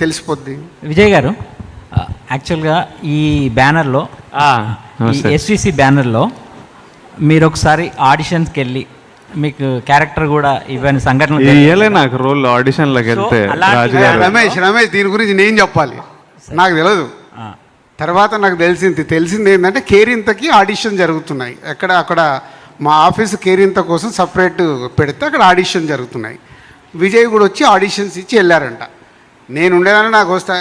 తెలిసిపోద్ది. విజయ్ గారు, యాక్చువల్గా ఈ బ్యానర్లో ఎస్విసి బ్యానర్లో మీరు ఒకసారి ఆడిషన్స్కి వెళ్ళి మీకు క్యారెక్టర్ కూడా ఇవన్నీ సంఘటనలు ఇయ్యలే నాకు రోల్ ఆడిషన్లోకి వెళ్తే. రమేష్ దీని గురించి నేను చెప్పాలి, నాకు తెలియదు. తర్వాత నాకు తెలిసింది ఏంటంటే కేరింతకి ఆడిషన్ జరుగుతున్నాయి. అక్కడ మా ఆఫీస్ కేరింత కోసం సపరేట్ పెడితే అక్కడ ఆడిషన్ జరుగుతున్నాయి. విజయ్ కూడా వచ్చి ఆడిషన్స్ ఇచ్చి వెళ్ళారంట. నేను ఉండేదాన్ని నాకు వస్తా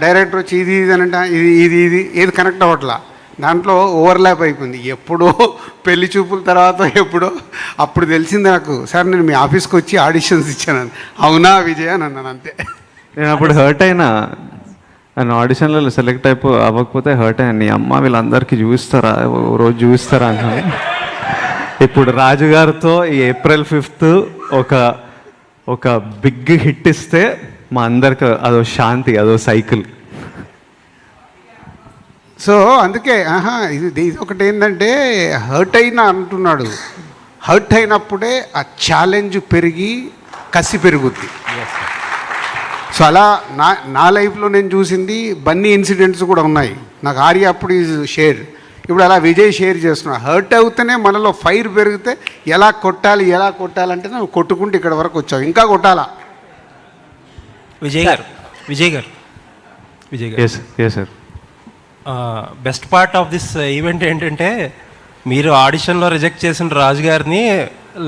డైరెక్టర్ వచ్చి ఇది అనంట, ఇది ఏది కనెక్ట్ అవ్వట్లా, దాంట్లో ఓవర్లాప్ అయిపోయింది. ఎప్పుడో పెళ్లి చూపుల తర్వాత ఎప్పుడో అప్పుడు తెలిసింది నాకు, సార్ నేను మీ ఆఫీస్కి వచ్చి ఆడిషన్స్ ఇచ్చాను. అవునా విజయ్ అని అన్నాను, అంతే. నేను అప్పుడు హర్ట్ అయినా, నేను ఆడిషన్లలో సెలెక్ట్ అవ్వకపోతే హర్ట్ అయ్యాను. నీ అమ్మ వీళ్ళందరికీ చూపిస్తారా, రోజు చూపిస్తారా అన్నాను. ఇప్పుడు రాజుగారితో ఈ April 5th ఒక బిగ్ హిట్ ఇస్తే మా అందరికి అదో శాంతి, అదో సైకిల్. సో అందుకే ఇది ఒకటి ఏంటంటే హర్ట్ అయినా అంటున్నాడు. హర్ట్ అయినప్పుడే ఆ ఛాలెంజ్ పెరిగి కసి పెరుగుద్ది. సో అలా నా లైఫ్లో నేను చూసింది బన్నీ ఇన్సిడెంట్స్ కూడా ఉన్నాయి. నాకు ఆర్య అప్పుడు ఈజ్ షేర్, ఇప్పుడు అలా విజయ్ షేర్ చేస్తున్నాడు. హర్ట్ అవుతూనే మనలో ఫైర్ పెరిగితే ఎలా కొట్టాలంటే నువ్వు కొట్టుకుంటూ ఇక్కడ వరకు వచ్చావు, ఇంకా కొట్టాలా. విజయ్ గారు sir, best part of this event ఏంటంటే మీరు ఆడిషన్లో రిజెక్ట్ చేసిన రాజు గారిని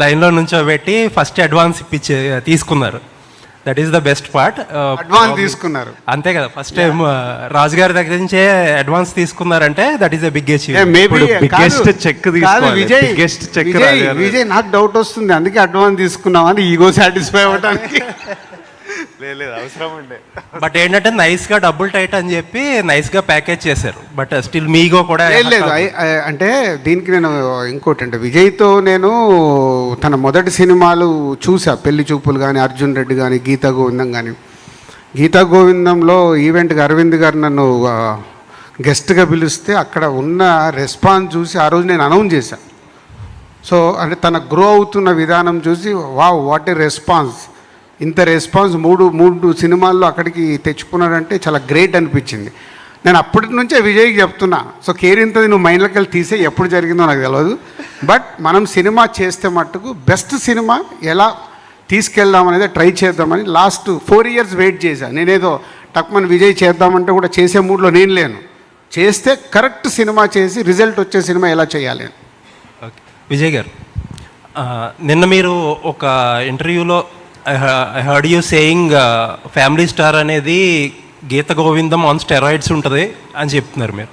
లైన్లో నుంచోబెట్టి ఫస్ట్ అడ్వాన్స్ తీసుకున్నారు. That is the best part. Advance తీసుకున్నారు అంతే కదా, ఫస్ట్ టైం రాజు గారి దగ్గర నుంచే అడ్వాన్స్ తీసుకున్నారంటే that is the big Vijay నాకు డౌట్ వస్తుంది, అందుకే అడ్వాన్స్ తీసుకున్నామని ఈగో సాటిస్ఫై అవ్వడానికి. అవసరం ఉండే. బట్ ఏంటంటే నైస్ గా డబుల్ టైట్ అని చెప్పి నైస్ గా ప్యాకేజ్ చేశారు. బట్ స్టిల్ మీగో కూడా లేదు. అంటే దీనికి నేను ఇంకోటి అంటే విజయ్తో నేను తన మొదటి సినిమాలు చూసా, పెళ్లి చూపులు కానీ, అర్జున్ రెడ్డి కానీ, గీతా గోవిందం కానీ. గీతా గోవిందంలో ఈవెంట్కి అరవింద్ గారు నన్ను గెస్ట్గా పిలిస్తే అక్కడ ఉన్న రెస్పాన్స్ చూసి ఆ రోజు నేను అనౌన్స్ చేశాను. సో అంటే తన గ్రో అవుతున్న విధానం చూసి వాట్ ఏ రెస్పాన్స్, ఇంత రెస్పాన్స్ మూడు సినిమాల్లో అక్కడికి తెచ్చుకున్నాడంటే చాలా గ్రేట్ అనిపించింది. నేను అప్పటి నుంచే విజయ్కి చెప్తున్నా, సో కేరింతది నువ్వు మైండ్లోకి వెళ్ళి తీసే, ఎప్పుడు జరిగిందో నాకు తెలియదు. బట్ మనం సినిమా చేస్తే మట్టుకు బెస్ట్ సినిమా ఎలా తీసుకెళ్దామనేది ట్రై చేద్దామని లాస్ట్ 4 years వెయిట్ చేశాను. నేనేదో టక్మన్ విజయ్ చేద్దామంటే కూడా చేసే మూడ్లో నేను లేను. చేస్తే కరెక్ట్ సినిమా చేసి రిజల్ట్ వచ్చే సినిమా ఎలా చేయాలి. విజయ్ గారు, నిన్న మీరు ఒక ఇంటర్వ్యూలో I heard you saying family star అనేది గీత గోవిందం ఆన్ స్టెరాయిడ్స్ ఉంటుంది అని చెప్తున్నారు మీరు.